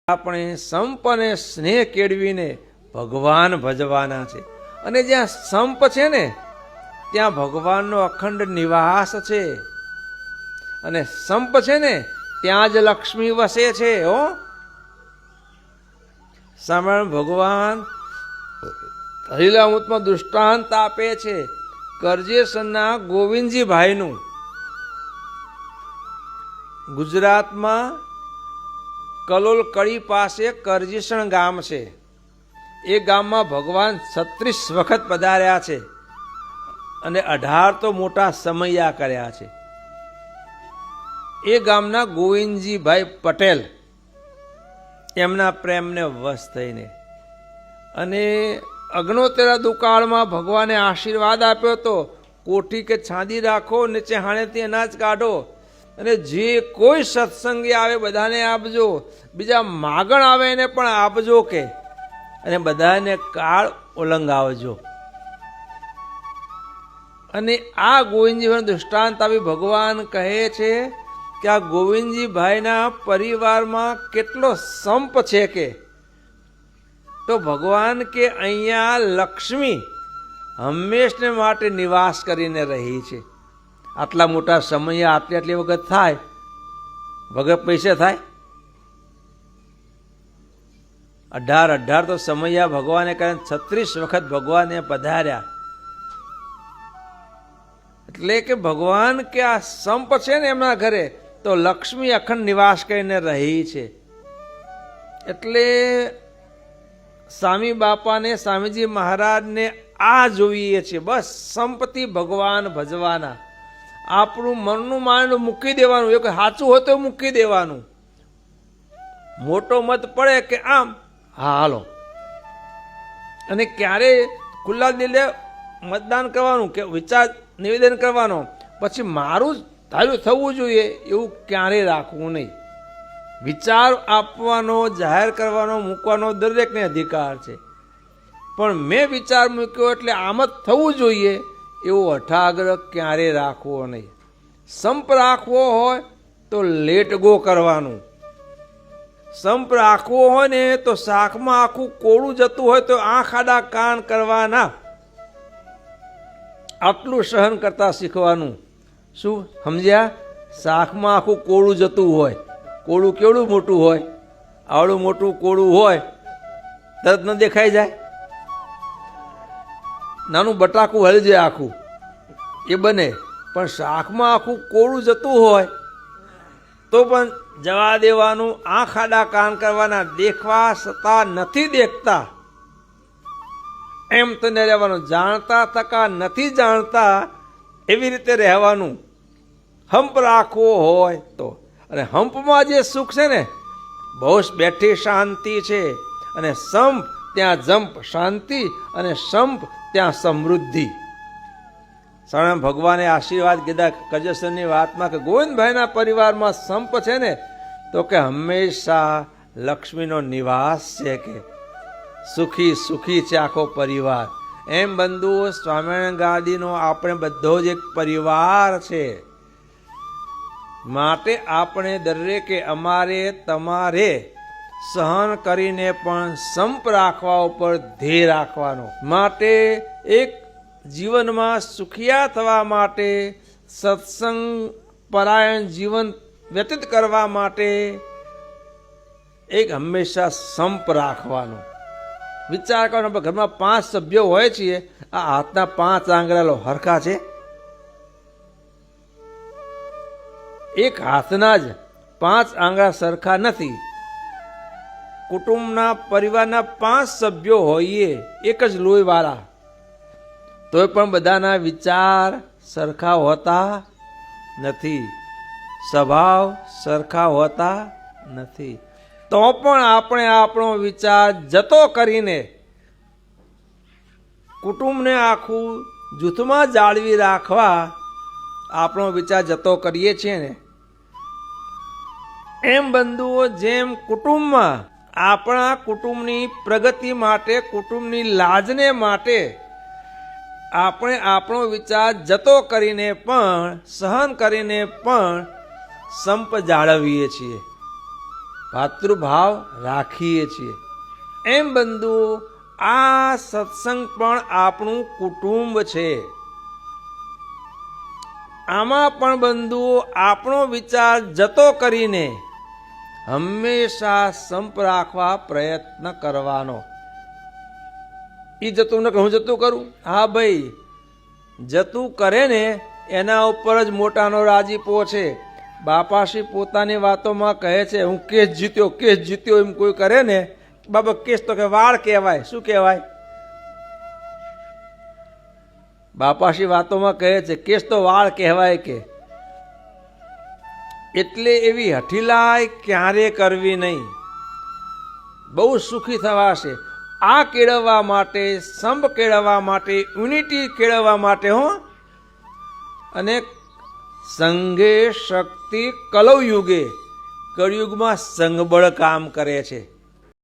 આપણે સંપ અને સ્નેહ કેળવીને ભગવાન ભજવાના છે. અને જ્યાં સંપ છે ને ત્યાં ભગવાનનો અખંડ નિવાસ છે. અને સંપ છે ને ત્યાં જ લક્ષ્મી વસે છે. સ્વામિનારાયણ ભગવાન હરિલામૃતમાં દૃષ્ટાંત આપે છે કરજેસરના ગોવિંદજી ભાઈનું. ગુજરાતમાં કલોલ કડી પાસે કરજીસણ ગામ છે. એ ગામમાં ભગવાન 36 વખત પધાર્યા છે અને 18 તો મોટા સમૈયા કર્યા છે. એ ગામના ગોવિંદજીભાઈ પટેલ એમના પ્રેમને વશ થઈને અને અગ્નોત્તરા દુકાળમાં ભગવાને આશીર્વાદ આપ્યો હતો, કોઠી કે છાંદી રાખો, નીચે હાણેથી અનાજ કાઢો અને જે કોઈ સત્સંગી આવે બધાને આપજો, બીજા માગણ આવે એને પણ આપજો કે, અને બધાને કાળ ઓલંગાવજો. અને આ ગોવિંદજીભાઈ દૃષ્ટાંત આવી ભગવાન કહે છે કે આ ગોવિંદજીભાઈના પરિવારમાં કેટલો સંપ છે કે, તો ભગવાન કે અહીંયા લક્ષ્મી હંમેશને માટે નિવાસ કરીને રહી છે. આટલા મોટા સમય આટલી વખત થાય વગર પૈસે થાય? 18 તો સમયા ભગવાને કારણ 36 વખત ભગવાને પધાર્યા. એટલે કે ભગવાન કે આ સંપ છે ને એમના ઘરે તો લક્ષ્મી અખંડ નિવાસ કરીને રહી છે. એટલે સ્વામી બાપાને, સ્વામીજી મહારાજને આ જોઈએ છે. બસ સંપતિ ભગવાન ભજવાના. આપણું મનનું માનનું મૂકી દેવાનું. એ સાચું હોય તો મૂકી દેવાનું. મોટો મત પડે કે આમ હા હાલો, અને ક્યારે ખુલ્લા દિલે મતદાન કરવાનું કે વિચાર નિવેદન કરવાનો, પછી મારું જ ધાર્યું થવું જોઈએ એવું ક્યારેય રાખવું નહીં. વિચાર આપવાનો, જાહેર કરવાનો, મૂકવાનો દરેકને અધિકાર છે, પણ મેં વિચાર મૂક્યો એટલે આમ જ થવું જોઈએ એવો હઠાગ્રહ ક્યારેય રાખવો નહીં. સંપ રાખવો હોય તો લેટ ગો કરવાનું. સંપ રાખવો હોય ને તો શાકમાં આખું કોળું જતું હોય તો આંખ આડા કાન કરવાના. આટલું સહન કરતા શીખવાનું. શું સમજ્યા? શાકમાં આખું કોળું જતું હોય, કોળું કેવડું મોટું હોય, આવડું મોટું કોળું હોય તરત ન દેખાઈ જાય? નાનું બટાકું હળી જાય આખું એ બને, પણ શાકમાં આખું કોળું જતું હોય તો પણ જવા દેવાનું. આંખ આડા કાન કરવાના. દેખવા છતાં નથી દેખતા એમ તને રહેવાનું. જાણતા થકા નથી જાણતા એવી રીતે રહેવાનું. હંપ રાખવો હોય તો. અને હંપમાં જે સુખ છે ને, બહુ બેઠી શાંતિ છે, અને સંપ ત્યાં જંપ શાંતિ, અને સંપ ત્યાં સમૃદ્ધિ. સ્વામી ભગવાને આશીર્વાદ કીધા કરજેસરની વાતમાં કે ગોવિંદભાઈના પરિવારમાં સંપ છે ને તો કે હંમેશા લક્ષ્મીનો નિવાસ છે, કે સુખી સુખી છે આખો પરિવાર. એમ બંધુઓ, સ્વામિનારાયણ ગાદીનો આપણે બધો જ એક પરિવાર છે. માટે આપણે દરેકે અમારે તમારે સહન કરીને પણ સંપ રાખવા ઉપર ધ્યેય રાખવાનો. માટે એક જીવનમાં સુખિયા થવા માટે, સત્સંગ પરાયણ જીવન વ્યતીત કરવા માટે એક હંમેશા સંપ રાખવાનો. વિચાર કરવાનો, ઘરમાં 5 સભ્યો હોય છીએ, આ હાથના 5 આંગળા હરખા છે? એક હાથના જ 5 આંગળા સરખા નથી. કુટુંબના પરિવારના 5 સભ્યો હોઈએ એક જ લોહીવાળા, તોય પણ બધાના વિચાર સરખા હોતા નથી, સ્વભાવ સરખા હોતા નથી. તો પણ આપણે આપણો વિચાર જતો કરીને કુટુંબને આખું જૂથમાં જાળવી રાખવા આપણો વિચાર જતો કરીએ છીએ ને. એમ બંધુઓ, જેમ કુટુંબમાં આપણા કુટુંબની પ્રગતિ માટે, કુટુંબની લાજને માટે આપણે આપણો વિચાર જતો કરીને પણ, સહન કરીને પણ સંપ જાળવીએ છીએ. ભાતૃભાવ રાખીએ છીએ. એમ બંધુઓ, આ સત્સંગ પણ આપણું કુટુંબ છે. આમાં પણ બંધુઓ આપણો વિચાર જતો કરીને હંમેશા સંપ રાખવા પ્રયત્ન કરવાનો. એ જતું ને હું જતું કરું, હા ભાઈ, જતું કરે ને એના ઉપર જ મોટાનો રાજીપો છે. બાપાશ્રી પોતાની વાતોમાં કહે છે, હું કેસ જીત્યો એમ કોઈ કરે ને, બાબા કેસ તો કે વાળ કહેવાય. શું કહેવાય? બાપાશ્રી વાતોમાં કહે છે કેસ તો વાળ કહેવાય કે. એટલે એવી હઠીલાય ક્યારે કરવી નહીં. બહુ સુખી થવાશે. આ કેળવવા માટે, સંપ કેળવવા માટે, યુનિટી કેળવવા માટે અને સંઘે શક્તિ કલૌયુગે, કળયુગમાં સંઘબળ કામ કરે છે.